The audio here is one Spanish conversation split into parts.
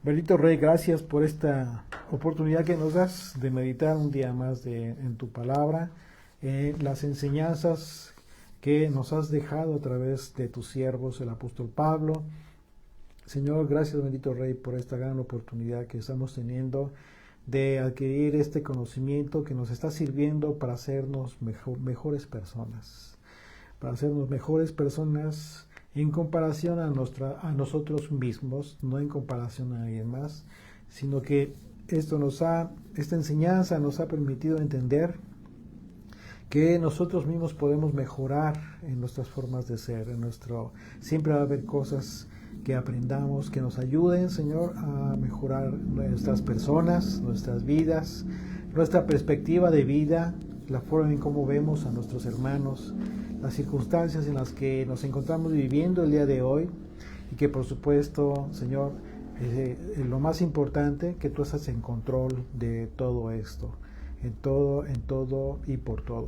Bendito Rey, gracias por esta oportunidad que nos das de meditar un día más en tu palabra, las enseñanzas que nos has dejado a través de tus siervos, el apóstol Pablo. Señor, gracias bendito Rey por esta gran oportunidad que estamos teniendo de adquirir este conocimiento que nos está sirviendo para hacernos mejores personas, en comparación a nosotros mismos, no en comparación a alguien más, sino que esta enseñanza nos ha permitido entender que nosotros mismos podemos mejorar en nuestras formas de ser, siempre va a haber cosas que aprendamos, que nos ayuden, Señor, a mejorar nuestras personas, nuestras vidas, nuestra perspectiva de vida, la forma en cómo vemos a nuestros hermanos, las circunstancias en las que nos encontramos viviendo el día de hoy, y que por supuesto, Señor, lo más importante, que tú estás en control de todo esto, en todo y por todo.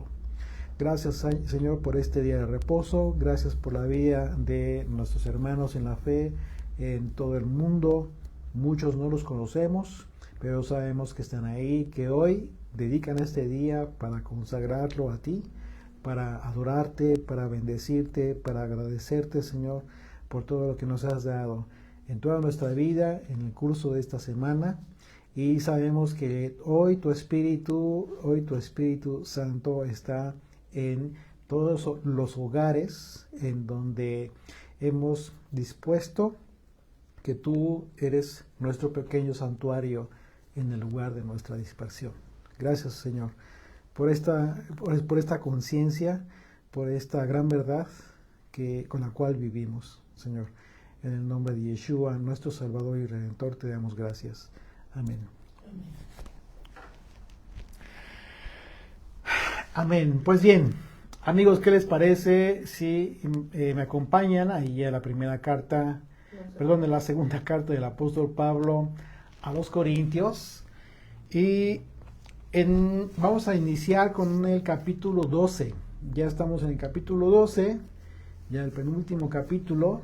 Gracias, Señor, por este día de reposo. Gracias por la vida de nuestros hermanos en la fe en todo el mundo. Muchos no los conocemos, pero sabemos que están ahí, que hoy dedican este día para consagrarlo a ti, para adorarte, para bendecirte, para agradecerte, Señor, por todo lo que nos has dado en toda nuestra vida, en el curso de esta semana. Y sabemos que hoy tu Espíritu Santo está en todos los hogares en donde hemos dispuesto que tú eres nuestro pequeño santuario en el lugar de nuestra dispersión. Gracias, Señor, por esta conciencia, por esta gran verdad con la cual vivimos, Señor. En el nombre de Yeshua, nuestro Salvador y Redentor, te damos gracias. Amén. Amén. Pues bien, amigos, ¿qué les parece si me acompañan ahí a la segunda carta del apóstol Pablo a los Corintios? Y vamos a iniciar con el capítulo 12. Ya estamos en el capítulo 12, ya el penúltimo capítulo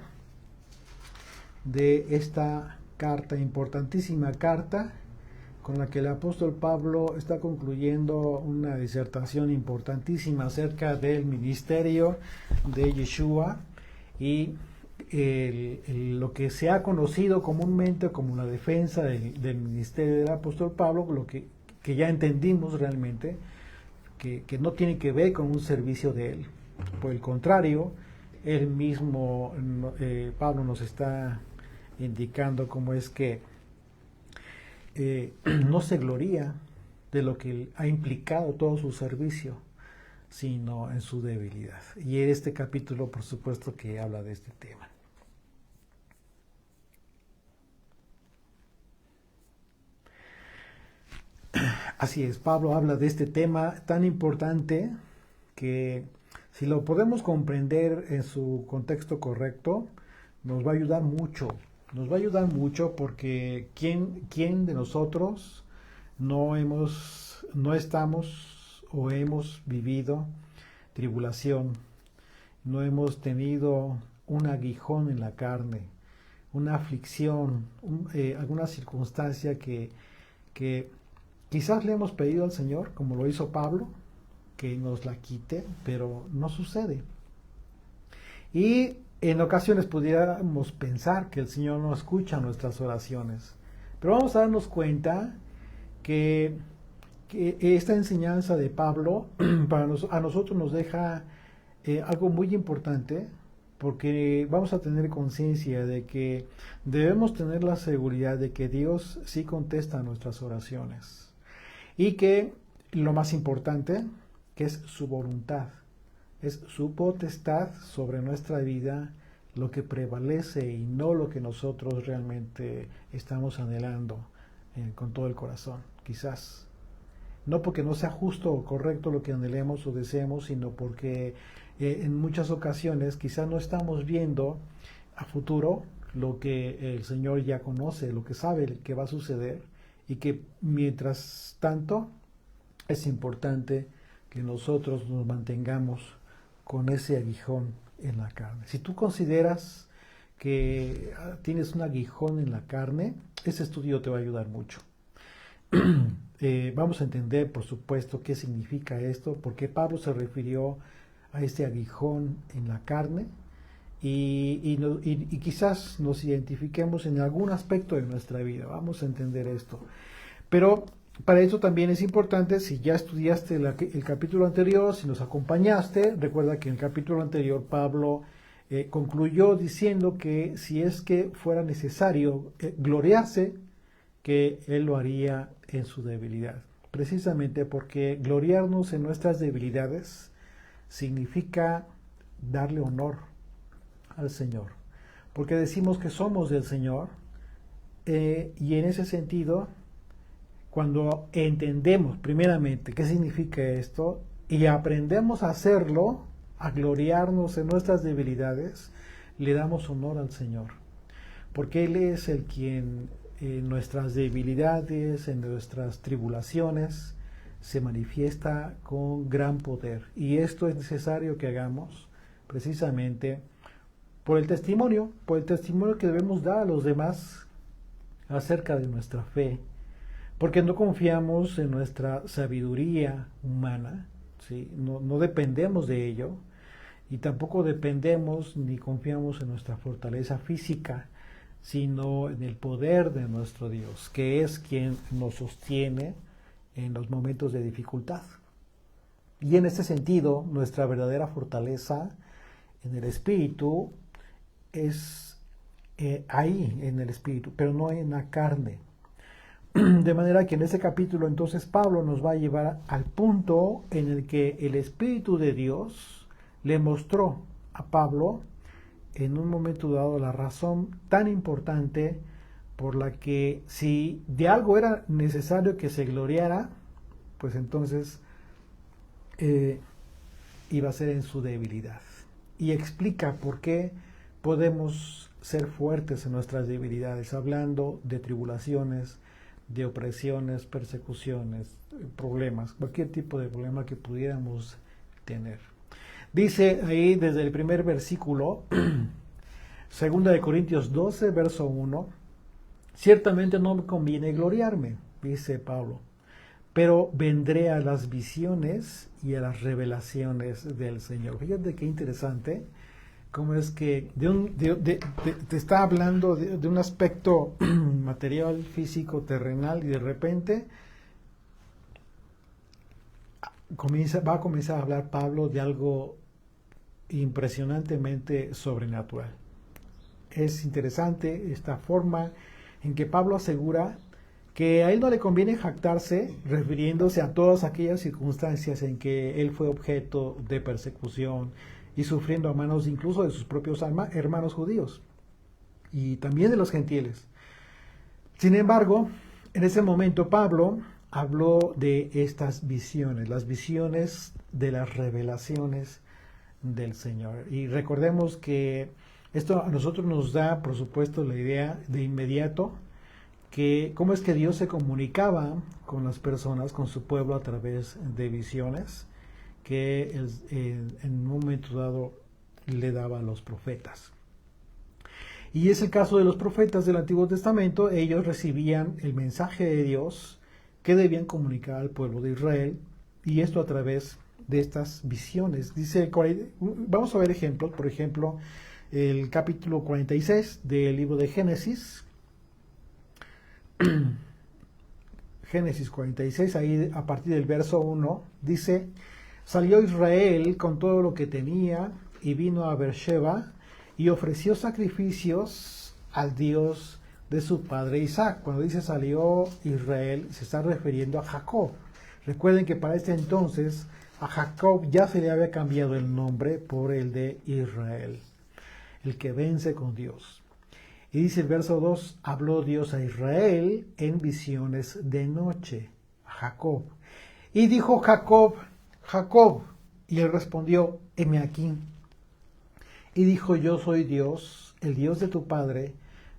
de esta carta, importantísima carta, con la que el apóstol Pablo está concluyendo una disertación importantísima acerca del ministerio de Yeshua y lo que se ha conocido comúnmente como la defensa del ministerio del apóstol Pablo, que ya entendimos realmente, que no tiene que ver con un servicio de él. Por el contrario, él mismo, Pablo nos está indicando cómo es que no se gloría de lo que ha implicado todo su servicio, sino en su debilidad. Y en este capítulo, por supuesto, que habla de este tema. Así es, Pablo habla de este tema tan importante que si lo podemos comprender en su contexto correcto, nos va a ayudar mucho. Nos va a ayudar mucho porque ¿quién de nosotros no estamos o hemos vivido tribulación? No hemos tenido un aguijón en la carne, una aflicción, alguna circunstancia que quizás le hemos pedido al Señor, como lo hizo Pablo, que nos la quite, pero no sucede. Y en ocasiones pudiéramos pensar que el Señor no escucha nuestras oraciones, pero vamos a darnos cuenta que esta enseñanza de Pablo a nosotros nos deja algo muy importante, porque vamos a tener conciencia de que debemos tener la seguridad de que Dios sí contesta nuestras oraciones y que lo más importante, que es su voluntad. Es su potestad sobre nuestra vida lo que prevalece y no lo que nosotros realmente estamos anhelando con todo el corazón, quizás. No porque no sea justo o correcto lo que anhelemos o deseemos, sino porque en muchas ocasiones quizás no estamos viendo a futuro lo que el Señor ya conoce, lo que sabe que va a suceder, y que mientras tanto es importante que nosotros nos mantengamos con ese aguijón en la carne. Si tú consideras que tienes un aguijón en la carne, ese estudio te va a ayudar mucho. Vamos a entender, por supuesto, qué significa esto, por qué Pablo se refirió a este aguijón en la carne y quizás nos identifiquemos en algún aspecto de nuestra vida. Vamos a entender esto. Pero para eso también es importante, si ya estudiaste el capítulo anterior, si nos acompañaste, recuerda que en el capítulo anterior Pablo concluyó diciendo que si es que fuera necesario gloriarse, que él lo haría en su debilidad. Precisamente porque gloriarnos en nuestras debilidades significa darle honor al Señor. Porque decimos que somos del Señor y en ese sentido, cuando entendemos primeramente qué significa esto y aprendemos a hacerlo, a gloriarnos en nuestras debilidades, le damos honor al Señor. Porque Él es el quien en nuestras debilidades, en nuestras tribulaciones, se manifiesta con gran poder. Y esto es necesario que hagamos precisamente por el testimonio que debemos dar a los demás acerca de nuestra fe. Porque no confiamos en nuestra sabiduría humana, ¿sí? No dependemos de ello, y tampoco dependemos ni confiamos en nuestra fortaleza física, sino en el poder de nuestro Dios, que es quien nos sostiene en los momentos de dificultad. Y en este sentido, nuestra verdadera fortaleza en el Espíritu es ahí, en el Espíritu, pero no en la carne. De manera que en ese capítulo entonces Pablo nos va a llevar al punto en el que el Espíritu de Dios le mostró a Pablo en un momento dado la razón tan importante por la que si de algo era necesario que se gloriara, pues entonces iba a ser en su debilidad. Y explica por qué podemos ser fuertes en nuestras debilidades, hablando de tribulaciones, de opresiones, persecuciones, problemas, cualquier tipo de problema que pudiéramos tener. Dice ahí desde el primer versículo, 2 Corintios 12, verso 1, ciertamente no me conviene gloriarme, dice Pablo, pero vendré a las visiones y a las revelaciones del Señor. Fíjate qué interesante, cómo es que te está hablando de un aspecto material, físico, terrenal, y de repente va a comenzar a hablar Pablo de algo impresionantemente sobrenatural. Es interesante esta forma en que Pablo asegura que a él no le conviene jactarse refiriéndose a todas aquellas circunstancias en que él fue objeto de persecución y sufriendo a manos incluso de sus propios hermanos judíos y también de los gentiles. Sin embargo, en ese momento Pablo habló de estas visiones, las visiones de las revelaciones del Señor. Y recordemos que esto a nosotros nos da, por supuesto, la idea de inmediato que cómo es que Dios se comunicaba con las personas, con su pueblo a través de visiones que en un momento dado le daba a los profetas. Y es el caso de los profetas del Antiguo Testamento. Ellos recibían el mensaje de Dios que debían comunicar al pueblo de Israel, y esto a través de estas visiones. Dice, vamos a ver ejemplos, por ejemplo, el capítulo 46 del libro de Génesis. Génesis 46, ahí a partir del verso 1, dice, salió Israel con todo lo que tenía y vino a Beersheba y ofreció sacrificios al Dios de su padre Isaac. Cuando dice salió Israel, se está refiriendo a Jacob. Recuerden que para este entonces a Jacob ya se le había cambiado el nombre por el de Israel, el que vence con Dios. Y dice el verso 2, habló Dios a Israel en visiones de noche, a Jacob. Y dijo Jacob, Jacob, y él respondió, heme aquí. Y dijo, yo soy Dios, el Dios de tu padre,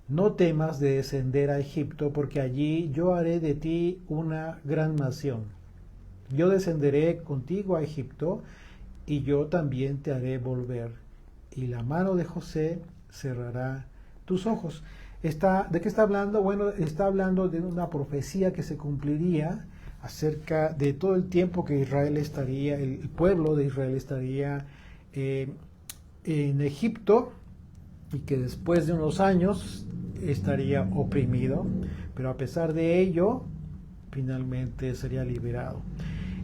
no temas de descender a Egipto, porque allí yo haré de ti una gran nación. Yo descenderé contigo a Egipto, y yo también te haré volver. Y la mano de José cerrará tus ojos. ¿De qué está hablando? Bueno, está hablando de una profecía que se cumpliría acerca de todo el tiempo que Israel estaría, el pueblo de Israel estaría en Egipto, y que después de unos años estaría oprimido, pero a pesar de ello, finalmente sería liberado.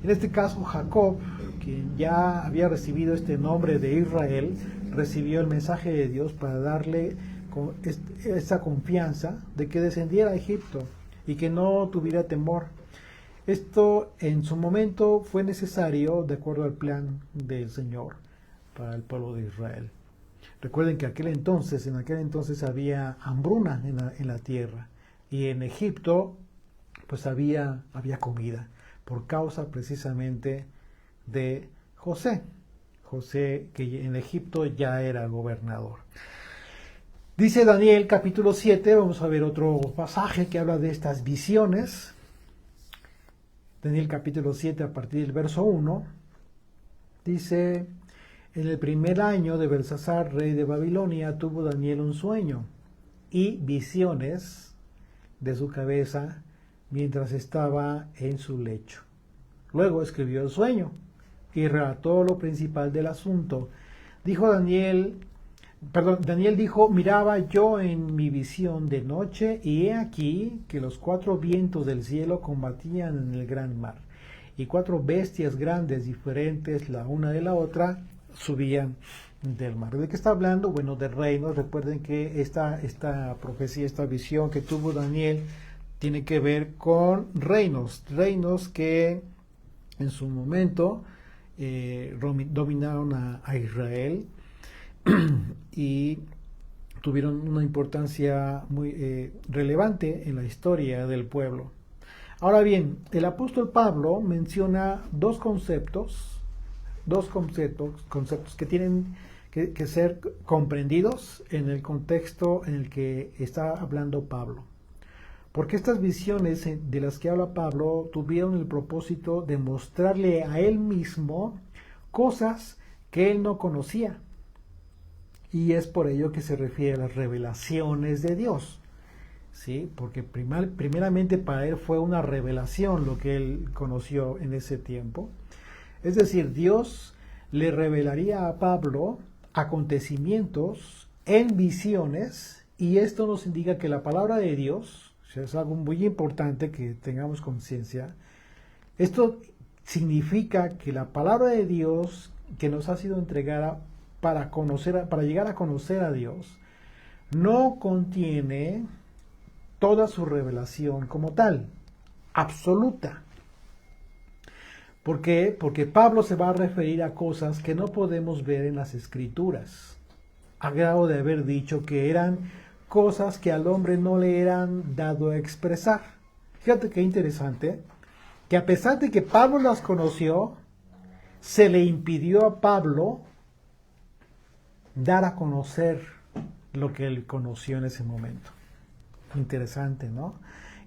En este caso, Jacob, quien ya había recibido este nombre de Israel, recibió el mensaje de Dios para darle esa confianza de que descendiera a Egipto y que no tuviera temor. Esto en su momento fue necesario de acuerdo al plan del Señor para el pueblo de Israel. Recuerden que en aquel entonces había hambruna en la tierra, y en Egipto pues había comida por causa precisamente de José. José, que en Egipto ya era gobernador. Dice Daniel capítulo 7, vamos a ver otro pasaje que habla de estas visiones. Daniel capítulo 7 a partir del verso 1, dice: en el primer año de Belsasar, rey de Babilonia, tuvo Daniel un sueño y visiones de su cabeza mientras estaba en su lecho. Luego escribió el sueño y relató lo principal del asunto. Daniel dijo: miraba yo en mi visión de noche, y he aquí que los 4 vientos del cielo combatían en el gran mar, y 4 bestias grandes, diferentes la una de la otra, subían del mar. ¿De qué está hablando? Bueno, de reinos. Recuerden que esta profecía, esta visión que tuvo Daniel, tiene que ver con reinos que en su momento dominaron a Israel y tuvieron una importancia muy relevante en la historia del pueblo. Ahora bien, el apóstol Pablo menciona dos conceptos que tienen que ser comprendidos en el contexto en el que está hablando Pablo. Porque estas visiones de las que habla Pablo tuvieron el propósito de mostrarle a él mismo cosas que él no conocía. Y es por ello que se refiere a las revelaciones de Dios. ¿Sí? Porque primeramente para él fue una revelación lo que él conoció en ese tiempo. Es decir, Dios le revelaría a Pablo acontecimientos en visiones, y esto nos indica que la palabra de Dios, es algo muy importante que tengamos conciencia. Esto significa que la palabra de Dios que nos ha sido entregada para llegar a conocer a Dios, no contiene toda su revelación como tal, absoluta. ¿Por qué? Porque Pablo se va a referir a cosas que no podemos ver en las Escrituras, a grado de haber dicho que eran cosas que al hombre no le eran dado a expresar. Fíjate qué interesante, que a pesar de que Pablo las conoció, se le impidió a Pablo dar a conocer lo que él conoció en ese momento. Interesante, ¿no?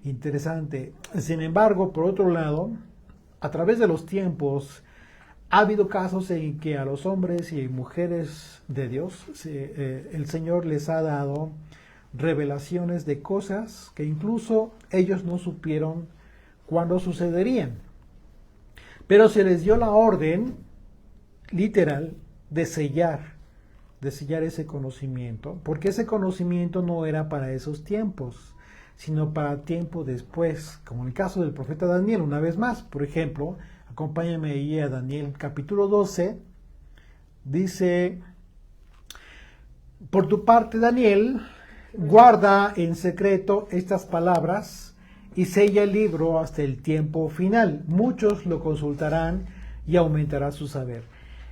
Interesante. Sin embargo, por otro lado, a través de los tiempos, ha habido casos en que a los hombres y mujeres de Dios, el Señor les ha dado revelaciones de cosas que incluso ellos no supieron cuándo sucederían. Pero se les dio la orden literal de sellar ese conocimiento, porque ese conocimiento no era para esos tiempos, sino para tiempo después, como en el caso del profeta Daniel. Una vez más, por ejemplo, acompáñame ahí a Daniel capítulo 12, dice: por tu parte, Daniel, guarda en secreto estas palabras y sella el libro hasta el tiempo final. Muchos lo consultarán y aumentará su saber.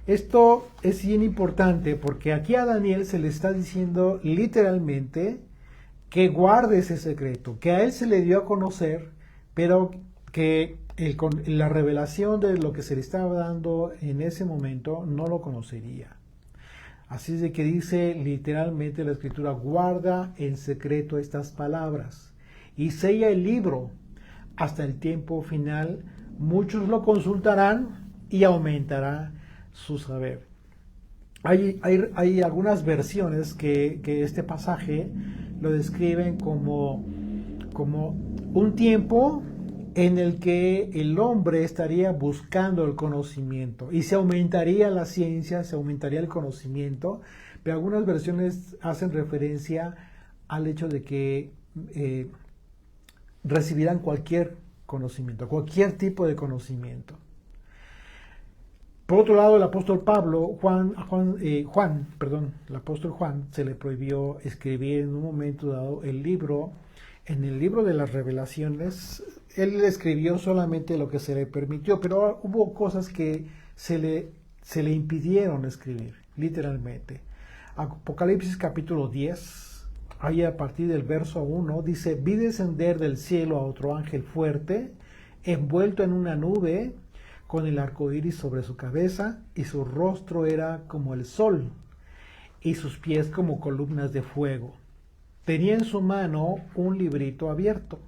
Esto es bien importante porque aquí a Daniel se le está diciendo literalmente que guarde ese secreto, que a él se le dio a conocer, pero que la revelación de lo que se le estaba dando en ese momento no lo conocería. Así es de que dice literalmente la Escritura: guarda en secreto estas palabras y sella el libro hasta el tiempo final. Muchos lo consultarán y aumentará su saber. Hay algunas versiones que este pasaje lo describen como un tiempo en el que el hombre estaría buscando el conocimiento y se aumentaría la ciencia, se aumentaría el conocimiento, pero algunas versiones hacen referencia al hecho de que recibirán cualquier conocimiento, cualquier tipo de conocimiento. Por otro lado, el apóstol Pablo, el apóstol Juan, se le prohibió escribir en un momento dado el libro. En el libro de las revelaciones, él escribió solamente lo que se le permitió, pero hubo cosas que se le impidieron escribir, literalmente. Apocalipsis capítulo 10, ahí a partir del verso 1, dice: vi descender del cielo a otro ángel fuerte, envuelto en una nube, con el arco iris sobre su cabeza, y su rostro era como el sol, y sus pies como columnas de fuego. Tenía en su mano un librito abierto,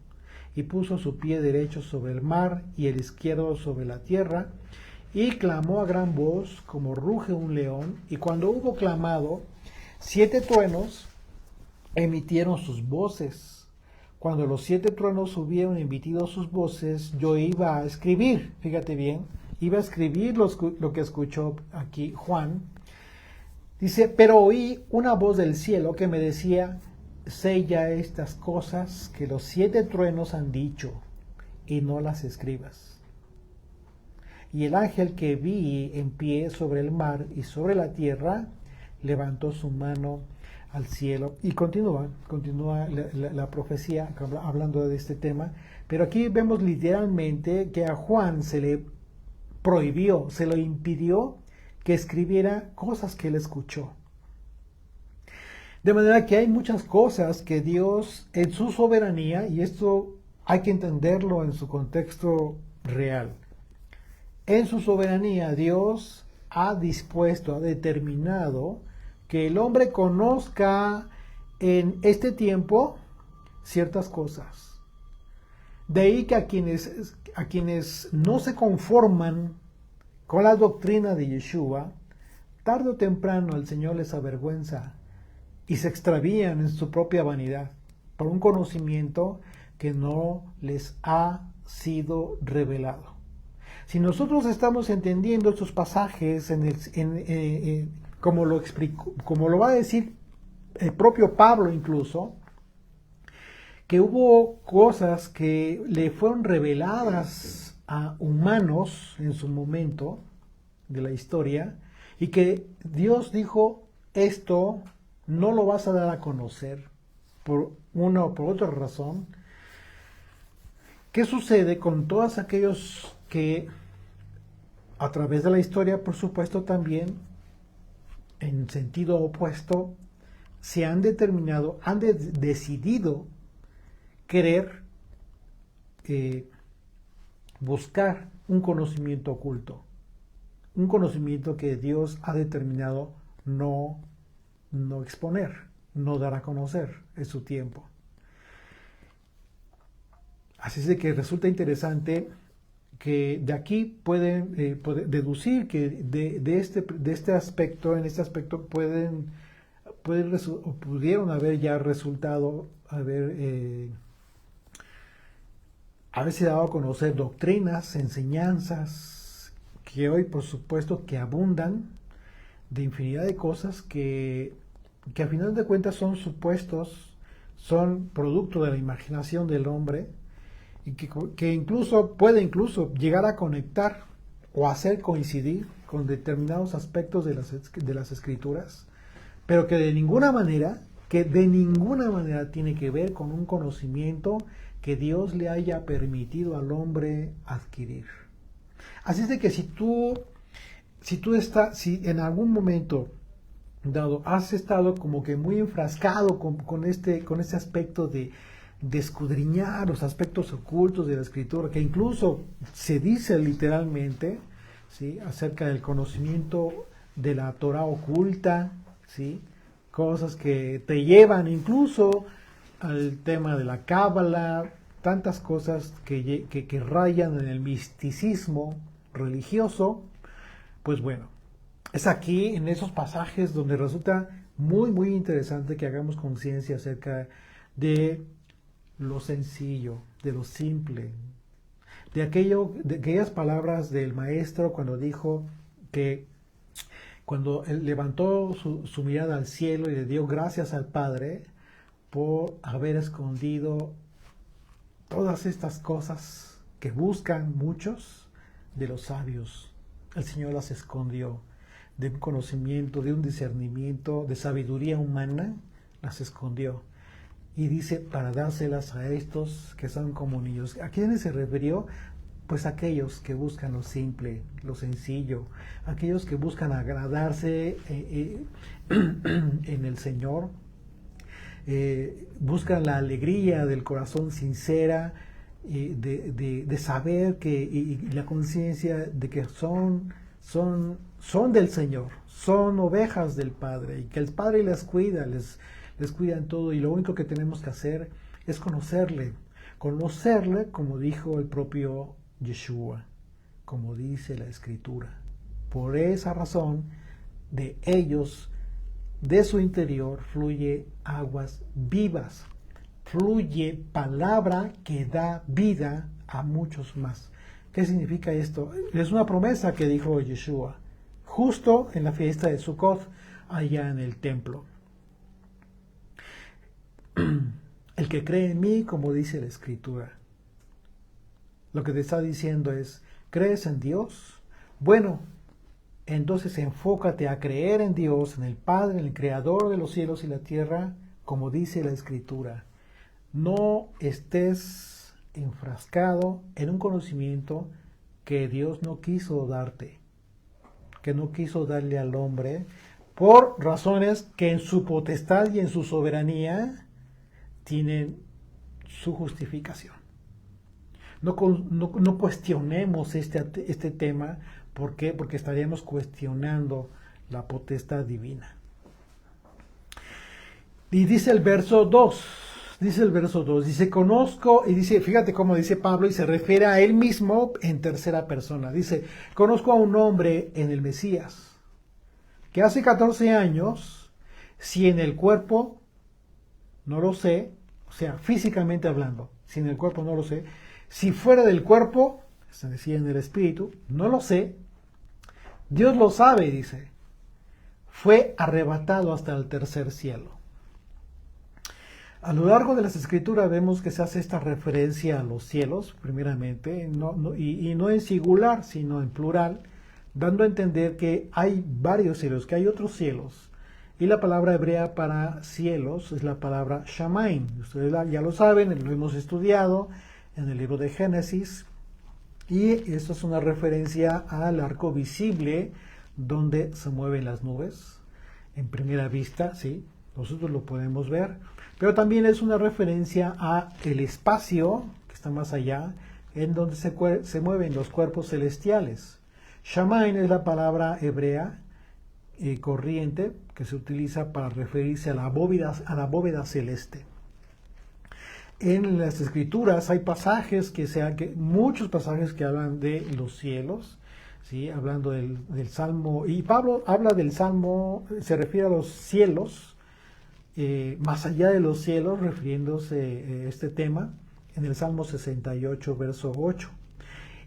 y puso su pie derecho sobre el mar y el izquierdo sobre la tierra, y clamó a gran voz como ruge un león, y cuando hubo clamado, 7 truenos emitieron sus voces. Cuando los 7 truenos hubieron emitido sus voces, yo iba a escribir, fíjate bien, iba a escribir lo que escuchó aquí Juan. Dice: pero oí una voz del cielo que me decía: sella estas cosas que los 7 truenos han dicho, y no las escribas. Y el ángel que vi en pie sobre el mar y sobre la tierra levantó su mano al cielo. Y continúa la profecía hablando de este tema, pero aquí vemos literalmente que a Juan se le prohibió, se le impidió que escribiera cosas que él escuchó. De manera que hay muchas cosas que Dios, en su soberanía, y esto hay que entenderlo en su contexto real, en su soberanía Dios ha dispuesto, ha determinado que el hombre conozca en este tiempo ciertas cosas. De ahí que a quienes no se conforman con la doctrina de Yeshua, tarde o temprano el Señor les avergüenza y se extravían en su propia vanidad por un conocimiento que no les ha sido revelado. Si nosotros estamos entendiendo estos pasajes como lo va a decir el propio Pablo incluso, que hubo cosas que le fueron reveladas a humanos en su momento de la historia, y que Dios dijo: esto no lo vas a dar a conocer por una o por otra razón. ¿Qué sucede con todos aquellos que a través de la historia, por supuesto, también en sentido opuesto, se han determinado, decidido querer buscar un conocimiento oculto, un conocimiento que Dios ha determinado no exponer, no dar a conocer en su tiempo? Así es de que resulta interesante que de aquí pueden deducir que de este aspecto, en este aspecto pudieron haber ya resultado, haberse dado a conocer doctrinas, enseñanzas, que hoy por supuesto que abundan de infinidad de cosas que a final de cuentas son supuestos, son producto de la imaginación del hombre, y que puede llegar a conectar o hacer coincidir con determinados aspectos de las escrituras, pero que de ninguna manera tiene que ver con un conocimiento que Dios le haya permitido al hombre adquirir. Así es de que si en algún momento dado has estado como que muy enfrascado con este aspecto de escudriñar los aspectos ocultos de la escritura, que incluso se dice literalmente, ¿sí?, acerca del conocimiento de la Torah oculta, ¿sí?, cosas que te llevan incluso al tema de la cábala, tantas cosas que rayan en el misticismo religioso. Pues bueno, Es aquí, en esos pasajes, donde resulta muy, muy interesante que hagamos conciencia acerca de lo sencillo, de lo simple, de aquellas palabras del maestro cuando dijo que cuando él levantó su mirada al cielo y le dio gracias al Padre por haber escondido todas estas cosas que buscan muchos de los sabios. El Señor las escondió de un conocimiento, de un discernimiento, de sabiduría humana, las escondió. Y dice, para dárselas a estos que son como niños. ¿A quiénes se refirió? Pues aquellos que buscan lo simple, lo sencillo, aquellos que buscan agradarse en el Señor, buscan la alegría del corazón sincera, de saber que, y la conciencia de que son del Señor, son ovejas del Padre, y que el Padre les cuida, les cuida en todo, y lo único que tenemos que hacer es conocerle, como dijo el propio Yeshua, como dice la Escritura. Por esa razón, de ellos, de su interior, fluye aguas vivas, fluye palabra que da vida a muchos más. ¿Qué significa esto? Es una promesa que dijo Yeshua, justo en la fiesta de Sukkot, allá en el templo. El que cree en mí, como dice la Escritura. Lo que te está diciendo es, ¿crees en Dios? Bueno, entonces enfócate a creer en Dios, en el Padre, en el Creador de los cielos y la tierra, como dice la Escritura. No estés enfrascado en un conocimiento que Dios no quiso darte, que no quiso darle al hombre, por razones que en su potestad y en su soberanía tienen su justificación. No cuestionemos este tema. ¿Por qué? Porque estaríamos cuestionando la potestad divina. Y dice el verso 2, dice, conozco, y dice, fíjate cómo dice Pablo, y se refiere a él mismo en tercera persona. Dice, conozco a un hombre en el Mesías, que hace 14 años, si en el cuerpo, no lo sé, o sea, físicamente hablando, si en el cuerpo no lo sé, si fuera del cuerpo, se decía en el espíritu, no lo sé, Dios lo sabe, dice, fue arrebatado hasta el tercer cielo. A lo largo de las Escrituras vemos que se hace esta referencia a los cielos, primeramente, y no en singular, sino en plural, dando a entender que hay varios cielos, que hay otros cielos. Y la palabra hebrea para cielos es la palabra Shamaim. Ustedes ya lo saben, lo hemos estudiado en el libro de Génesis. Y esto es una referencia al arco visible donde se mueven las nubes. En primera vista, sí, nosotros lo podemos ver. Pero también es una referencia a el espacio, que está más allá, en donde se mueven los cuerpos celestiales. Shamaim es la palabra hebrea corriente que se utiliza para referirse a la bóveda celeste. En las Escrituras hay pasajes muchos pasajes que hablan de los cielos, ¿sí? Hablando del Salmo, y Pablo habla del Salmo, se refiere a los cielos, más allá de los cielos, refiriéndose a este tema, en el Salmo 68, verso 8.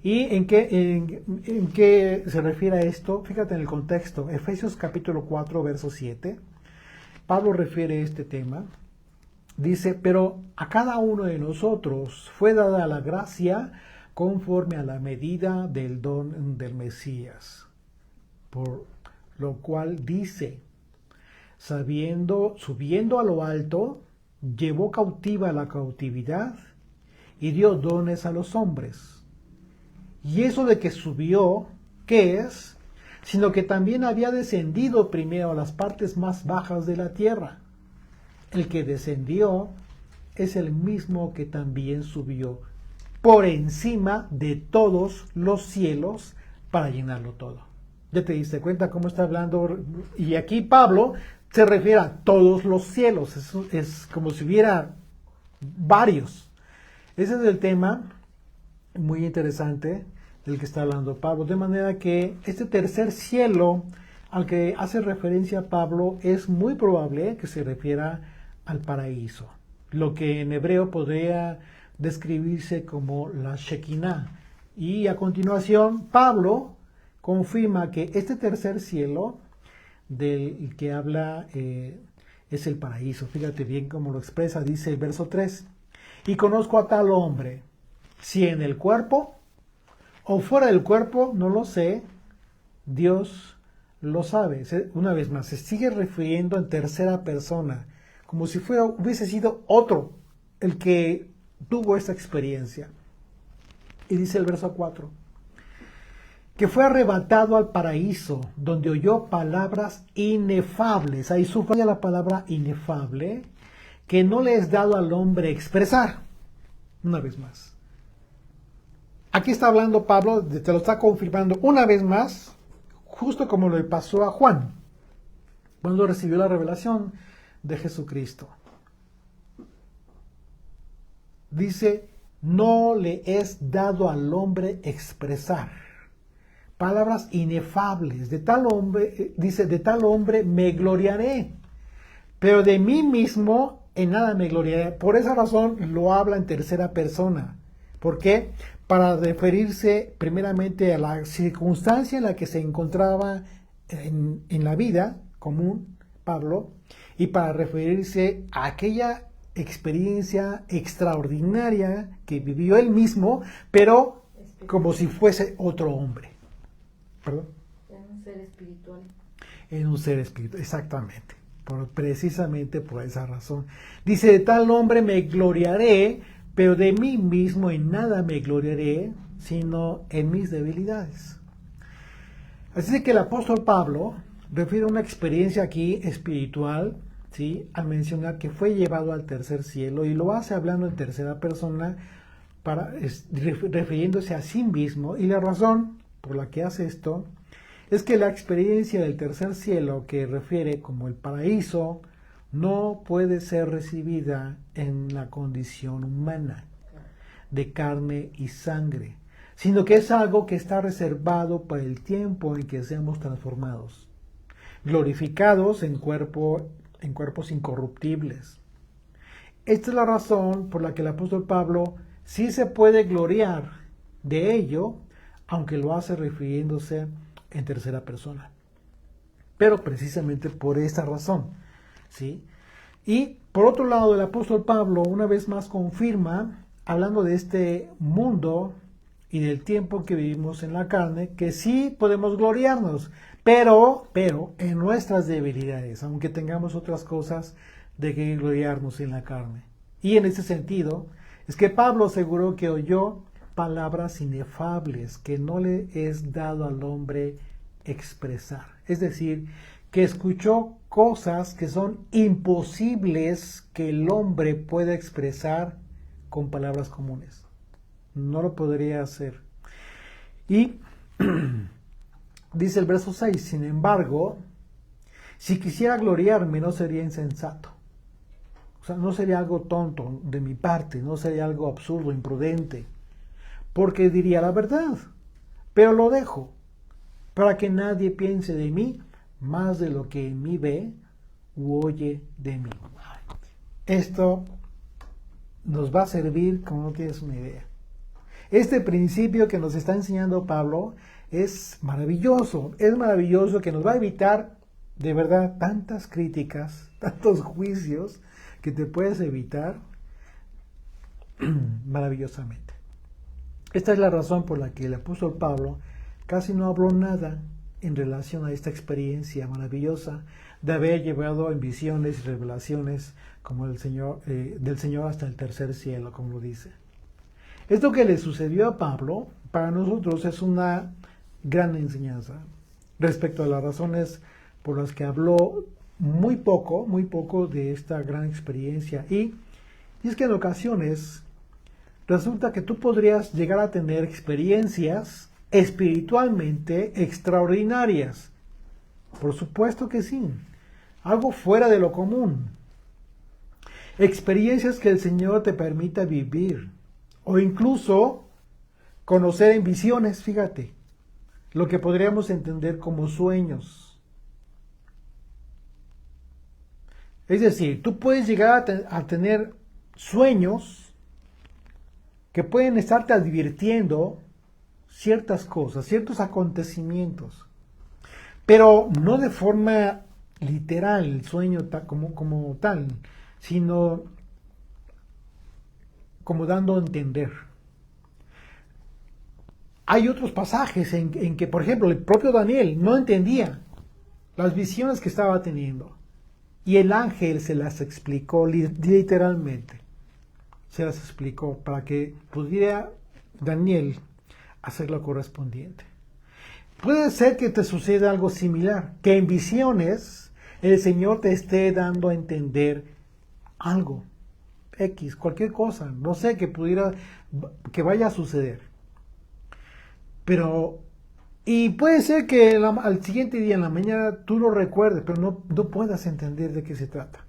¿Y en qué se refiere a esto? Fíjate en el contexto, Efesios capítulo 4, verso 7, Pablo refiere a este tema. Dice, pero a cada uno de nosotros fue dada la gracia conforme a la medida del don del Mesías. Por lo cual dice, subiendo a lo alto, llevó cautiva la cautividad y dio dones a los hombres. Y eso de que subió, ¿qué es? Sino que también había descendido primero a las partes más bajas de la tierra. El que descendió es el mismo que también subió por encima de todos los cielos para llenarlo todo. ¿Ya te diste cuenta cómo está hablando? Y aquí Pablo se refiere a todos los cielos. Es como si hubiera varios. Ese es el tema muy interesante del que está hablando Pablo. De manera que este tercer cielo al que hace referencia Pablo es muy probable que se refiera al paraíso, lo que en hebreo podría describirse como la Shekinah. Y a continuación, Pablo confirma que este tercer cielo del que habla es el paraíso. Fíjate bien cómo lo expresa, dice el verso 3. Y conozco a tal hombre, si en el cuerpo o fuera del cuerpo, no lo sé, Dios lo sabe. Una vez más, se sigue refiriendo en tercera persona, como si hubiese sido otro el que tuvo esta experiencia. Y dice el verso 4, que fue arrebatado al paraíso, donde oyó palabras inefables. Ahí subraya la palabra inefable, que no le es dado al hombre expresar. Una vez más. Aquí está hablando Pablo, te lo está confirmando una vez más, justo como le pasó a Juan, cuando recibió la revelación de Jesucristo. Dice, no le es dado al hombre expresar. Palabras inefables. De tal hombre, dice, de tal hombre me gloriaré, pero de mí mismo en nada me gloriaré. Por esa razón lo habla en tercera persona. ¿Por qué? Para referirse primeramente a la circunstancia en la que se encontraba en la vida común Pablo, y para referirse a aquella experiencia extraordinaria que vivió él mismo, pero como si fuese otro hombre. ¿Perdón? En un ser espiritual. En un ser espiritual, exactamente. Precisamente por esa razón. Dice, de tal hombre me gloriaré, pero de mí mismo en nada me gloriaré, sino en mis debilidades. Así que el apóstol Pablo refiere a una experiencia aquí espiritual, ¿sí?, al mencionar que fue llevado al tercer cielo, y lo hace hablando en tercera persona, refiriéndose a sí mismo. Y la razón por la que hace esto es que la experiencia del tercer cielo, que refiere como el paraíso, no puede ser recibida en la condición humana, de carne y sangre, sino que es algo que está reservado para el tiempo en que seamos transformados, glorificados en cuerpos incorruptibles. Esta es la razón por la que el apóstol Pablo sí se puede gloriar de ello, aunque lo hace refiriéndose en tercera persona. Pero precisamente por esta razón, ¿sí? Y por otro lado, el apóstol Pablo una vez más confirma, hablando de este mundo y del tiempo que vivimos en la carne, que sí podemos gloriarnos, pero en nuestras debilidades, aunque tengamos otras cosas de que gloriarnos en la carne. Y en ese sentido, es que Pablo aseguró que oyó palabras inefables que no le es dado al hombre expresar. Es decir, que escuchó cosas que son imposibles que el hombre pueda expresar con palabras comunes. No lo podría hacer. Y dice el verso 6, sin embargo, si quisiera gloriarme no sería insensato. O sea, no sería algo tonto de mi parte, no sería algo absurdo, imprudente, porque diría la verdad, pero lo dejo, para que nadie piense de mí más de lo que en mí ve u oye de mí. Esto nos va a servir como no tienes una idea. Este principio que nos está enseñando Pablo es maravilloso que nos va a evitar de verdad tantas críticas, tantos juicios que te puedes evitar maravillosamente. Esta es la razón por la que el apóstol Pablo casi no habló nada en relación a esta experiencia maravillosa de haber llevado en visiones y revelaciones como del Señor hasta el tercer cielo, como lo dice. Esto que le sucedió a Pablo, para nosotros es una gran enseñanza respecto a las razones por las que habló muy poco de esta gran experiencia. Y es que en ocasiones resulta que tú podrías llegar a tener experiencias espiritualmente extraordinarias. Por supuesto que sí. Algo fuera de lo común. Experiencias que el Señor te permita vivir. O incluso conocer en visiones, fíjate. Lo que podríamos entender como sueños. Es decir, tú puedes llegar a tener sueños que pueden estarte advirtiendo ciertas cosas, ciertos acontecimientos, pero no de forma literal, el sueño como tal, sino como dando a entender. Hay otros pasajes en que, por ejemplo, el propio Daniel no entendía las visiones que estaba teniendo. Y el ángel se las explicó literalmente. Se las explicó para que pudiera Daniel hacer lo correspondiente. Puede ser que te suceda algo similar, que en visiones el Señor te esté dando a entender algo, X, cualquier cosa, no sé, que vaya a suceder. Pero, y puede ser que al siguiente día en la mañana tú lo recuerdes, pero no puedas entender de qué se trata.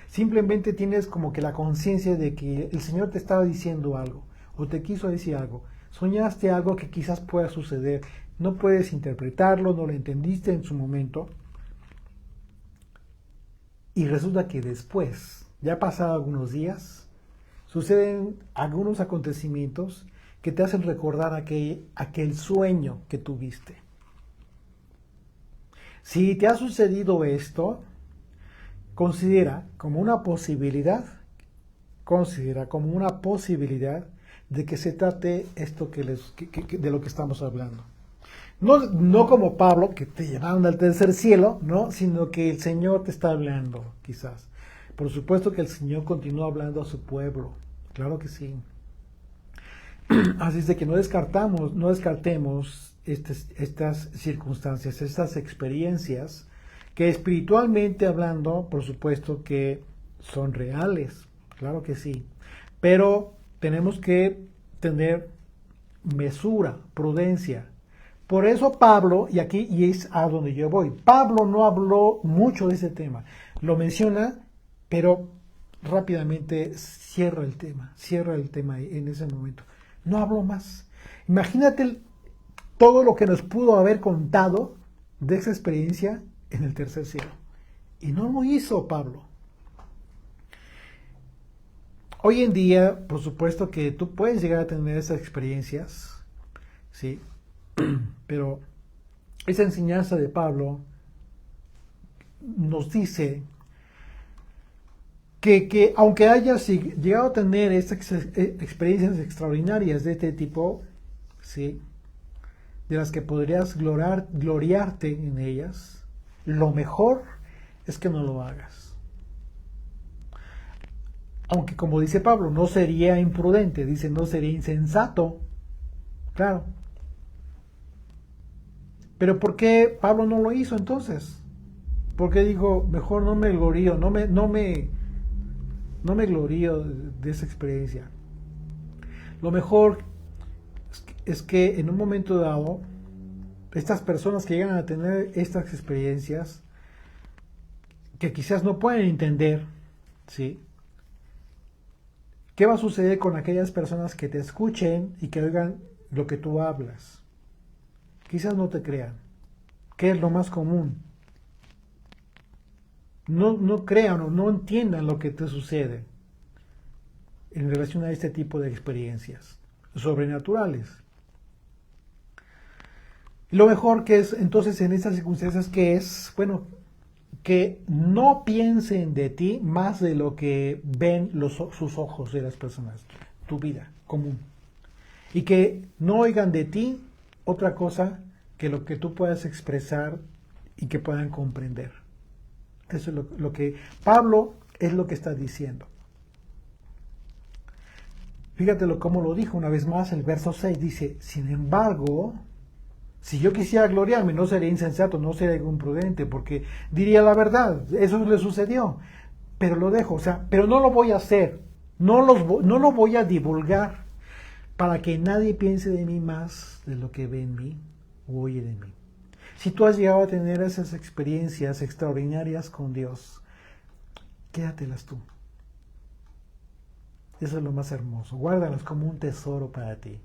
Simplemente tienes como que la conciencia de que el Señor te estaba diciendo algo, o te quiso decir algo. Soñaste algo que quizás pueda suceder. No puedes interpretarlo, no lo entendiste en su momento. Y resulta que después, ya pasados algunos días, suceden algunos acontecimientos que te hacen recordar aquel sueño que tuviste. Si te ha sucedido esto, considera como una posibilidad de que se trate esto de lo que estamos hablando. No como Pablo, que te llevaron al tercer cielo, ¿no? Sino que el Señor te está hablando, quizás. Por supuesto que el Señor continúa hablando a su pueblo, claro que sí. Así es de que no descartemos estas circunstancias, estas experiencias, que espiritualmente hablando, por supuesto que son reales, claro que sí. Pero tenemos que tener mesura, prudencia. Por eso Pablo, y es a donde yo voy, Pablo no habló mucho de ese tema. Lo menciona, pero rápidamente cierra el tema en ese momento. No habló más. Imagínate todo lo que nos pudo haber contado de esa experiencia en el tercer cielo. Y no lo hizo Pablo. Hoy en día, por supuesto que tú puedes llegar a tener esas experiencias, ¿sí? Pero esa enseñanza de Pablo nos dice que aunque hayas llegado a tener estas experiencias extraordinarias de este tipo, ¿sí? De las que podrías gloriarte en ellas, lo mejor es que no lo hagas. Aunque como dice Pablo, no sería imprudente, dice no sería insensato, claro. Pero ¿por qué Pablo no lo hizo entonces? Porque dijo, mejor no me glorío, no me glorío de esa experiencia. Lo mejor es que en un momento dado, estas personas que llegan a tener estas experiencias, que quizás no pueden entender, ¿sí? ¿Qué va a suceder con aquellas personas que te escuchen y que oigan lo que tú hablas? Quizás no te crean, que es lo más común. No crean o no entiendan lo que te sucede en relación a este tipo de experiencias sobrenaturales. Lo mejor que es entonces en estas circunstancias que es, bueno, que no piensen de ti más de lo que ven sus ojos de las personas, tu vida común. Y que no oigan de ti otra cosa que lo que tú puedas expresar y que puedan comprender. Eso es lo que Pablo es lo que está diciendo. Fíjate cómo lo dijo una vez más, el verso 6 dice, sin embargo, si yo quisiera gloriarme, no sería insensato, no sería imprudente, porque diría la verdad, eso le sucedió, pero lo dejo, pero no lo voy a hacer, no lo voy a divulgar, para que nadie piense de mí más de lo que ve en mí o oye de mí. Si tú has llegado a tener esas experiencias extraordinarias con Dios, quédatelas tú. Eso es lo más hermoso. Guárdalas como un tesoro para ti.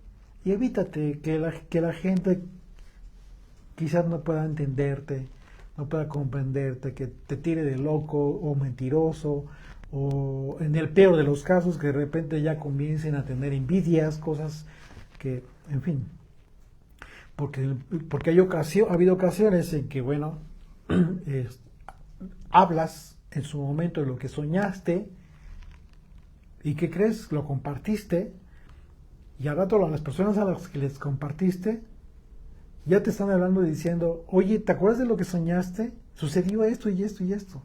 Y evítate que la gente quizás no pueda entenderte no pueda comprenderte, que te tire de loco o mentiroso, o en el peor de los casos que de repente ya comiencen a tener envidias, cosas que, en fin, porque ha habido ocasiones en que, bueno, hablas en su momento de lo que soñaste y ¿qué crees? Lo compartiste y al rato las personas a las que les compartiste ya te están hablando y diciendo, oye, ¿te acuerdas de lo que soñaste? Sucedió esto y esto y esto.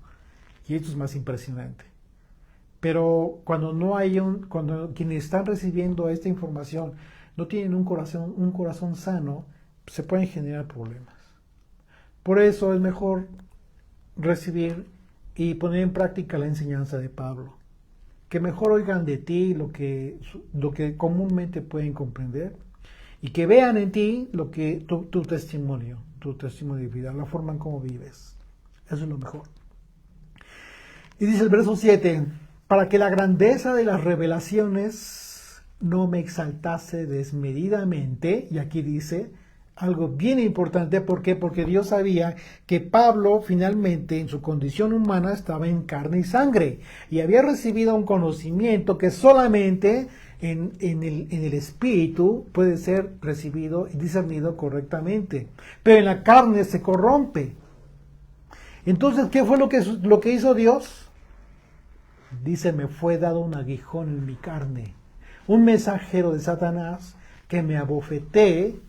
Y esto es más impresionante. Pero cuando cuando quienes están recibiendo esta información no tienen un corazón sano, se pueden generar problemas. Por eso es mejor recibir y poner en práctica la enseñanza de Pablo. Que mejor oigan de ti lo que comúnmente pueden comprender y que vean en ti lo que tu testimonio de vida, la forma en cómo vives. Eso es lo mejor. Y dice el verso 7, para que la grandeza de las revelaciones no me exaltase desmedidamente, y aquí dice algo bien importante, ¿por qué? Porque Dios sabía que Pablo finalmente en su condición humana estaba en carne y sangre, y había recibido un conocimiento que solamente en el espíritu puede ser recibido y discernido correctamente, pero en la carne se corrompe. Entonces, ¿qué fue lo que hizo Dios? Dice, me fue dado un aguijón en mi carne, un mensajero de Satanás que me abofetee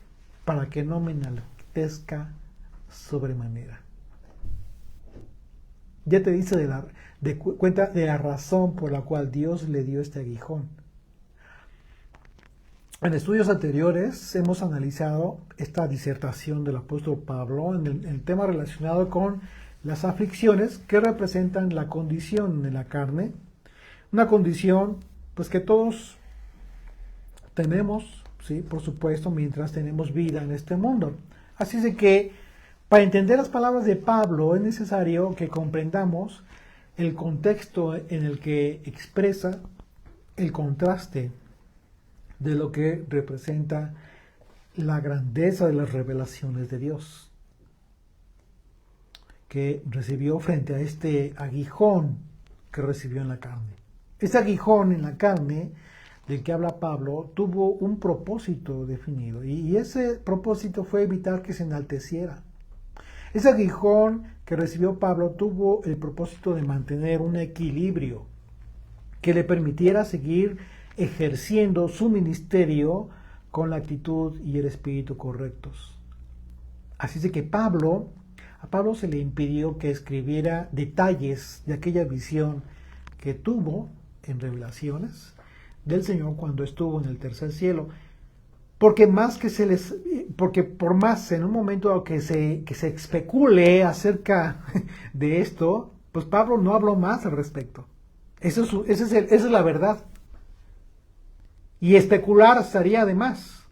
para que no me enaltezca sobremanera. Ya te dice cuenta de la razón por la cual Dios le dio este aguijón. En estudios anteriores hemos analizado esta disertación del apóstol Pablo en el tema relacionado con las aflicciones que representan la condición de la carne, una condición pues que todos tenemos, sí, por supuesto, mientras tenemos vida en este mundo. Así es de que para entender las palabras de Pablo es necesario que comprendamos el contexto en el que expresa el contraste de lo que representa la grandeza de las revelaciones de Dios que recibió frente a este aguijón que recibió en la carne. Este aguijón en la carne del que habla Pablo tuvo un propósito definido y ese propósito fue evitar que se enalteciera. Ese aguijón que recibió Pablo tuvo el propósito de mantener un equilibrio que le permitiera seguir ejerciendo su ministerio con la actitud y el espíritu correctos. Así es de que a Pablo se le impidió que escribiera detalles de aquella visión que tuvo en revelaciones del Señor cuando estuvo en el tercer cielo, porque por más en un momento que se especule acerca de esto, pues Pablo no habló más al respecto. Esa es la verdad. Y especular estaría de más.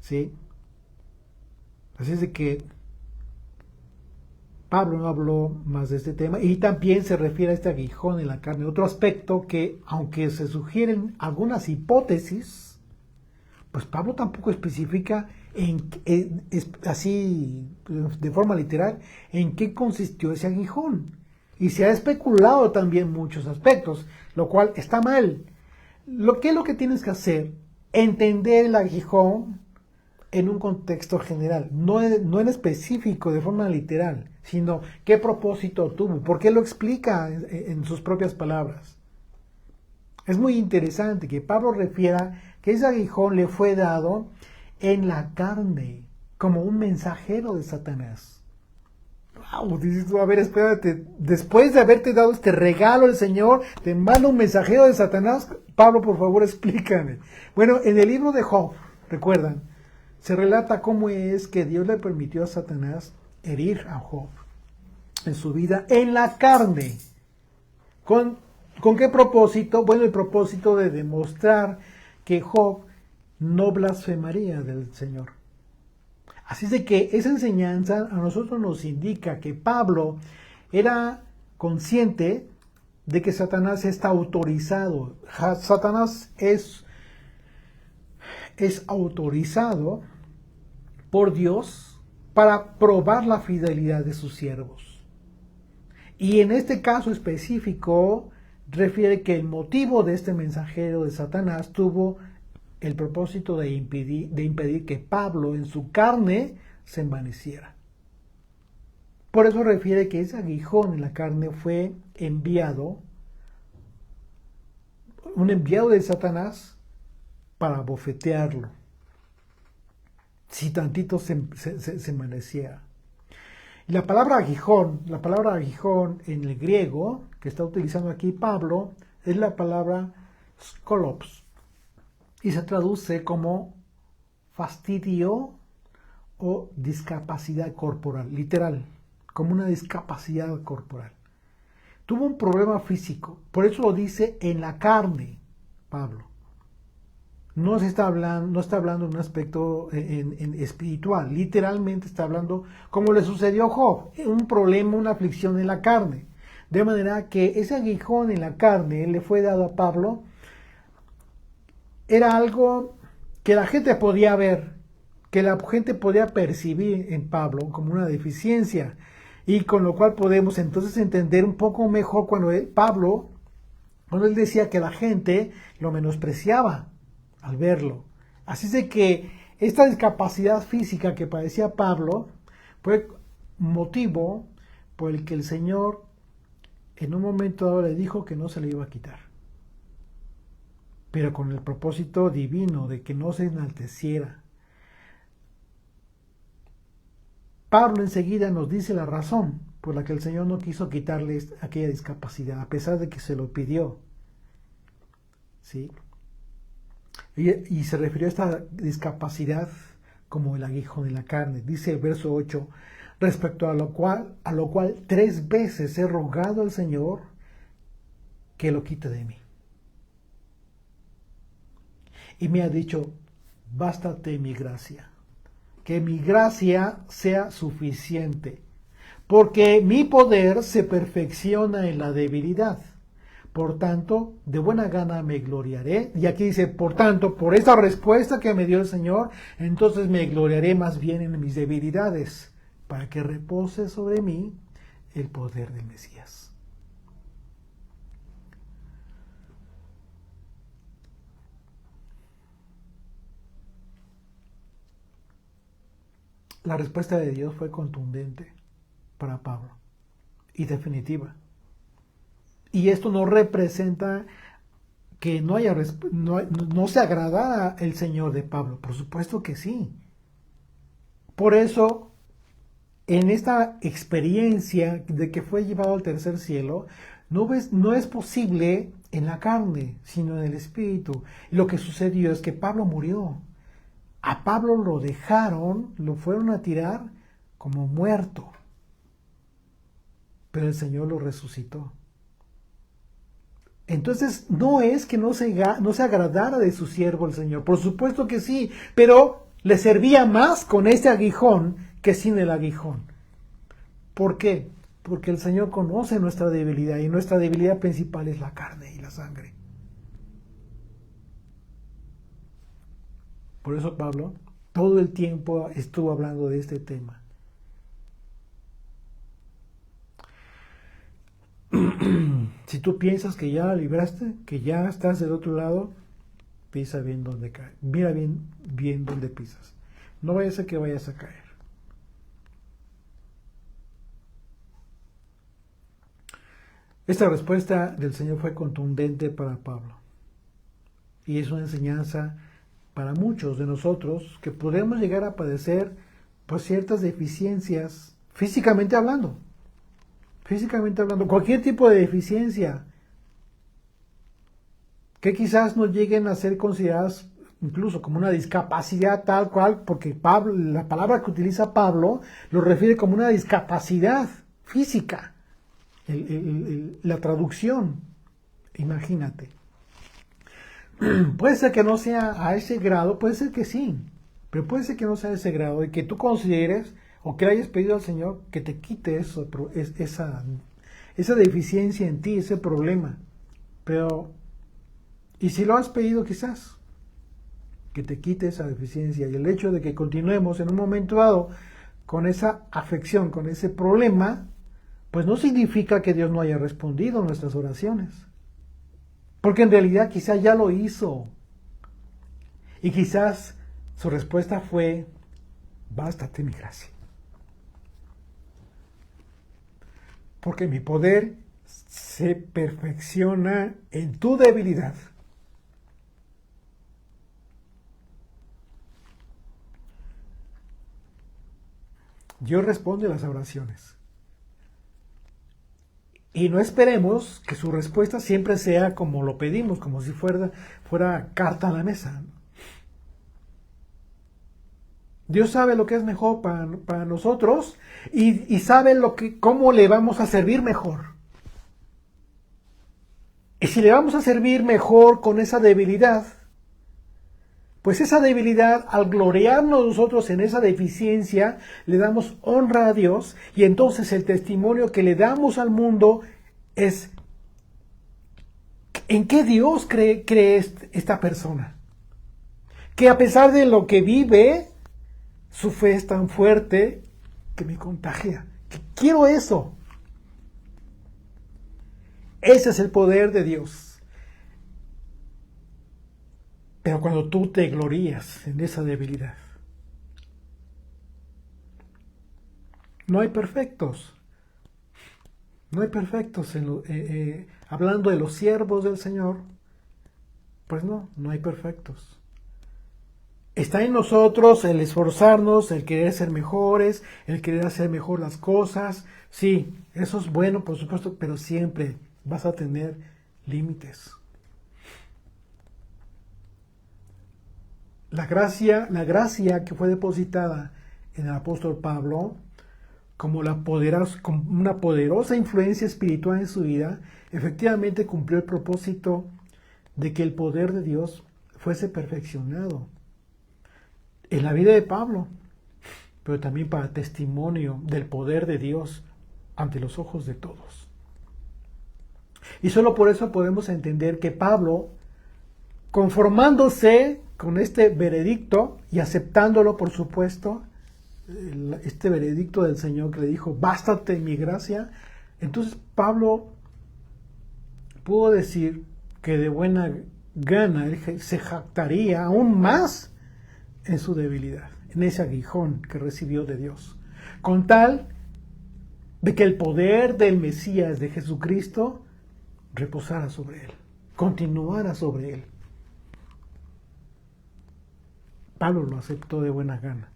¿Sí? Así es de que Pablo no habló más de este tema y también se refiere a este aguijón en la carne. Otro aspecto que, aunque se sugieren algunas hipótesis, pues Pablo tampoco especifica así de forma literal en qué consistió ese aguijón. Y se ha especulado también muchos aspectos, lo cual está mal. ¿Qué es lo que tienes que hacer? Entender el aguijón en un contexto general, no en específico de forma literal, sino qué propósito tuvo, por qué lo explica en sus propias palabras. Es muy interesante que Pablo refiera que ese aguijón le fue dado en la carne, como un mensajero de Satanás. Wow, dices tú, a ver, espérate, después de haberte dado este regalo el Señor, te manda un mensajero de Satanás. Pablo, por favor, explícame. Bueno, en el libro de Job, recuerdan, se relata cómo es que Dios le permitió a Satanás herir a Job en su vida en la carne. ¿Con qué propósito? Bueno, el propósito de demostrar que Job no blasfemaría del Señor. Así es de que esa enseñanza a nosotros nos indica que Pablo era consciente de que Satanás está autorizado. Satanás es autorizado por Dios para probar la fidelidad de sus siervos. Y en este caso específico refiere que el motivo de este mensajero de Satanás tuvo el propósito de impedir que Pablo en su carne se envaneciera. Por eso refiere que ese aguijón en la carne fue enviado, un enviado de Satanás para bofetearlo, si tantito se envaneciera. Y la palabra aguijón en el griego que está utilizando aquí Pablo es la palabra skolops y se traduce como fastidio o discapacidad corporal, literal, como una discapacidad corporal. Tuvo un problema físico, por eso lo dice en la carne, Pablo. No está hablando en un aspecto en espiritual, literalmente está hablando como le sucedió a Job, un problema, una aflicción en la carne. De manera que ese aguijón en la carne le fue dado a Pablo, era algo que la gente podía ver, que la gente podía percibir en Pablo como una deficiencia, y con lo cual podemos entonces entender un poco mejor cuando él decía que la gente lo menospreciaba al verlo. Así es de que esta discapacidad física que padecía Pablo fue motivo por el que el Señor en un momento dado le dijo que no se le iba a quitar, pero con el propósito divino de que no se enalteciera. Pablo enseguida nos dice la razón por la que el Señor no quiso quitarle aquella discapacidad, a pesar de que se lo pidió. ¿Sí? Y se refirió a esta discapacidad como el aguijón de la carne. Dice el verso 8, respecto a lo cual 3 veces he rogado al Señor que lo quite de mí. Y me ha dicho, bástate mi gracia, que mi gracia sea suficiente, porque mi poder se perfecciona en la debilidad. Por tanto, de buena gana me gloriaré. Y aquí dice, por tanto, por esta respuesta que me dio el Señor, entonces me gloriaré más bien en mis debilidades, para que repose sobre mí el poder del Mesías. La respuesta de Dios fue contundente para Pablo y definitiva. Y esto no representa que no se agradara el Señor de Pablo. Por supuesto que sí. Por eso, en esta experiencia de que fue llevado al tercer cielo, no es posible en la carne, sino en el espíritu. Lo que sucedió es que Pablo murió. A Pablo lo fueron a tirar como muerto. Pero el Señor lo resucitó. Entonces, no es que no se agradara de su siervo el Señor. Por supuesto que sí, pero le servía más con este aguijón que sin el aguijón. ¿Por qué? Porque el Señor conoce nuestra debilidad y nuestra debilidad principal es la carne y la sangre. Por eso Pablo todo el tiempo estuvo hablando de este tema. Si tú piensas que ya la libraste, que ya estás del otro lado, pisa bien donde cae. Mira bien donde pisas. No vaya a ser que vayas a caer. Esta respuesta del Señor fue contundente para Pablo. Y es una enseñanza para muchos de nosotros que podemos llegar a padecer por ciertas deficiencias físicamente hablando. Cualquier tipo de deficiencia que quizás no lleguen a ser consideradas incluso como una discapacidad tal cual, porque la palabra que utiliza Pablo lo refiere como una discapacidad física. La traducción, imagínate. Puede ser que no sea a ese grado, puede ser que sí, pero puede ser que no sea a ese grado y que tú consideres o que le hayas pedido al Señor que te quite esa deficiencia en ti, ese problema. Pero, y si lo has pedido quizás, que te quite esa deficiencia y el hecho de que continuemos en un momento dado con esa afección, con ese problema, pues no significa que Dios no haya respondido a nuestras oraciones. Porque en realidad quizás ya lo hizo. Y quizás su respuesta fue, bástate mi gracia. Porque mi poder se perfecciona en tu debilidad. Dios responde a las oraciones. Y no esperemos que su respuesta siempre sea como lo pedimos, como si fuera carta a la mesa. Dios sabe lo que es mejor para nosotros y sabe cómo le vamos a servir mejor. Y si le vamos a servir mejor con esa debilidad, pues esa debilidad, al gloriarnos nosotros en esa deficiencia, le damos honra a Dios y entonces el testimonio que le damos al mundo es en qué Dios cree esta persona. Que a pesar de lo que vive, su fe es tan fuerte que me contagia. Quiero eso. Ese es el poder de Dios. Pero cuando tú te glorías en esa debilidad, no hay perfectos. No hay perfectos. Hablando de los siervos del Señor, pues no hay perfectos. Está en nosotros el esforzarnos, el querer ser mejores, el querer hacer mejor las cosas. Sí, eso es bueno, por supuesto, pero siempre vas a tener límites. La gracia que fue depositada en el apóstol Pablo, como una poderosa influencia espiritual en su vida, efectivamente cumplió el propósito de que el poder de Dios fuese perfeccionado en la vida de Pablo, pero también para testimonio del poder de Dios ante los ojos de todos. Y solo por eso podemos entender que Pablo, conformándose con este veredicto y aceptándolo, por supuesto, este veredicto del Señor que le dijo, bástate mi gracia, entonces Pablo pudo decir que de buena gana él se jactaría aún más en su debilidad, en ese aguijón que recibió de Dios, con tal de que el poder del Mesías, de Jesucristo, reposara sobre él, continuara sobre él. Pablo lo aceptó de buena gana.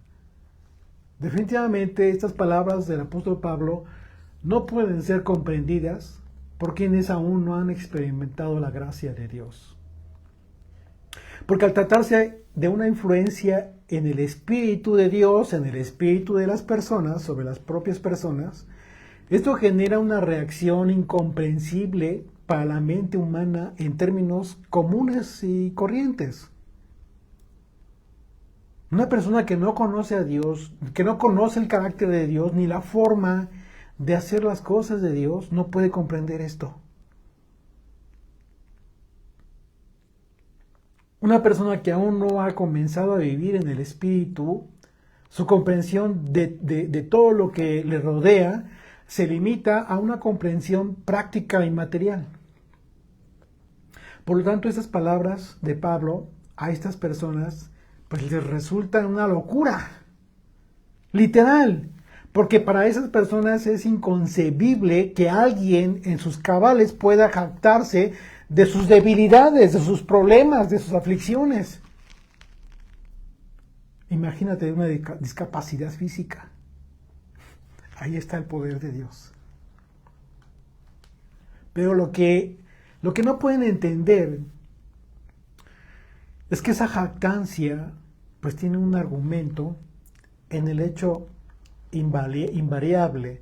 Definitivamente estas palabras del apóstol Pablo no pueden ser comprendidas por quienes aún no han experimentado la gracia de Dios. Porque al tratarse de una influencia en el Espíritu de Dios, en el espíritu de las personas, sobre las propias personas, esto genera una reacción incomprensible para la mente humana en términos comunes y corrientes. Una persona que no conoce a Dios, que no conoce el carácter de Dios, ni la forma de hacer las cosas de Dios, no puede comprender esto. Una persona que aún no ha comenzado a vivir en el Espíritu, su comprensión de todo lo que le rodea se limita a una comprensión práctica y material. Por lo tanto, estas palabras de Pablo a estas personas pues les resultan una locura, literal, porque para esas personas es inconcebible que alguien en sus cabales pueda jactarse de sus debilidades, de sus problemas, de sus aflicciones. Imagínate una discapacidad física. Ahí está el poder de Dios. Pero lo que no pueden entender es que esa jactancia pues tiene un argumento en el hecho invariable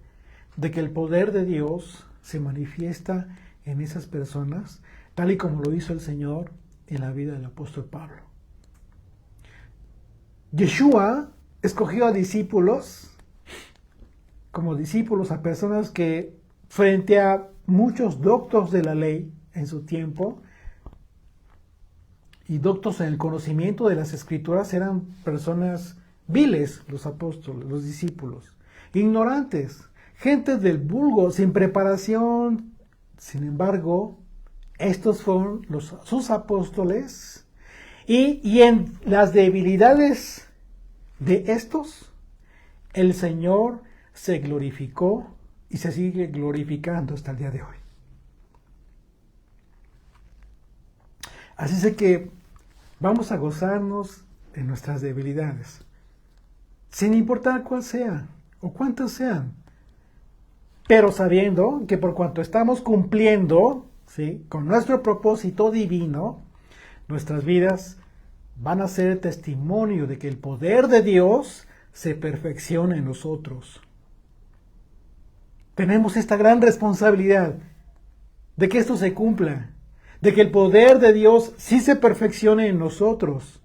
de que el poder de Dios se manifiesta en esas personas, tal y como lo hizo el Señor en la vida del apóstol Pablo. Yeshua escogió a discípulos, como discípulos a personas que frente a muchos doctos de la ley en su tiempo, y doctos en el conocimiento de las Escrituras, eran personas viles los apóstoles, los discípulos, ignorantes, gente del vulgo, sin preparación. Sin embargo, estos fueron sus apóstoles, y en las debilidades de estos, el Señor se glorificó y se sigue glorificando hasta el día de hoy. Así es que vamos a gozarnos en nuestras debilidades, sin importar cuál sea o cuántas sean, pero sabiendo que por cuanto estamos cumpliendo, ¿sí?, con nuestro propósito divino, nuestras vidas van a ser testimonio de que el poder de Dios se perfecciona en nosotros. Tenemos esta gran responsabilidad de que esto se cumpla, de que el poder de Dios sí se perfeccione en nosotros,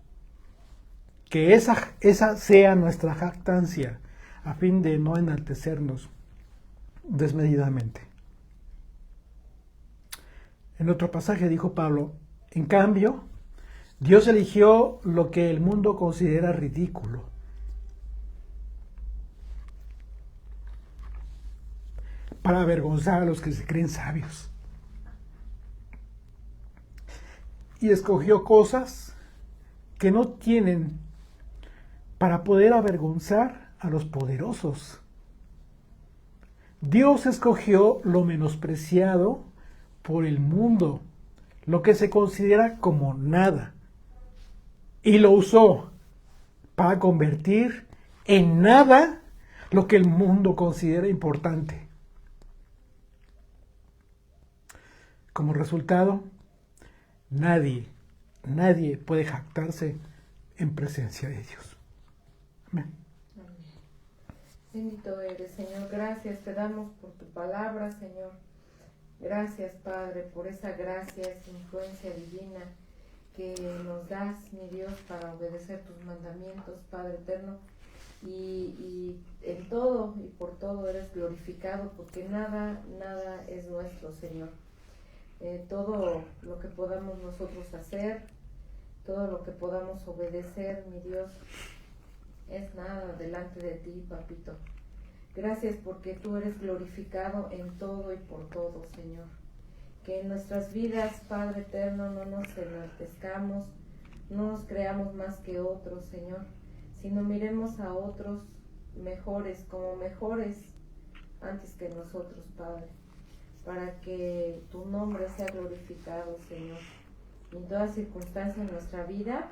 que esa sea nuestra jactancia, a fin de no enaltecernos desmedidamente. En otro pasaje dijo Pablo: en cambio, Dios eligió lo que el mundo considera ridículo, para avergonzar a los que se creen sabios. Y escogió cosas que no tienen para poder avergonzar a los poderosos. Dios escogió lo menospreciado por el mundo, lo que se considera como nada, y lo usó para convertir en nada lo que el mundo considera importante. Como resultado, nadie puede jactarse en presencia de Dios. Amén. Bendito eres, Señor. Gracias te damos por tu palabra, Señor. Gracias, Padre, por esa gracia, esa influencia divina que nos das, mi Dios, para obedecer tus mandamientos, Padre eterno. Y en todo y por todo eres glorificado, porque nada es nuestro, Señor. Todo lo que podamos nosotros hacer, todo lo que podamos obedecer, mi Dios, es nada delante de ti, papito. Gracias porque tú eres glorificado en todo y por todo, Señor. Que en nuestras vidas, Padre eterno, no nos enaltezcamos, no nos creamos más que otros, Señor, sino miremos a otros mejores, como mejores antes que nosotros, Padre, para que tu nombre sea glorificado, Señor. Y en toda circunstancia en nuestra vida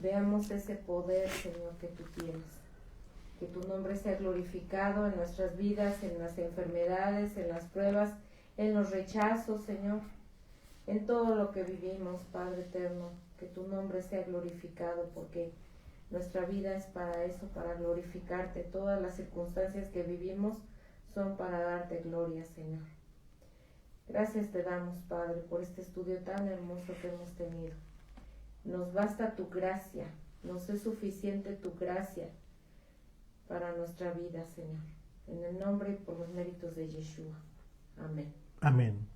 veamos ese poder, Señor, que tú tienes. Que tu nombre sea glorificado en nuestras vidas, en las enfermedades, en las pruebas, en los rechazos, Señor, en todo lo que vivimos, Padre eterno. Que tu nombre sea glorificado, porque nuestra vida es para eso, para glorificarte. Todas las circunstancias que vivimos son para darte gloria, Señor. Gracias te damos, Padre, por este estudio tan hermoso que hemos tenido. Nos basta tu gracia, nos es suficiente tu gracia para nuestra vida, Señor. En el nombre y por los méritos de Yeshua. Amén. Amén.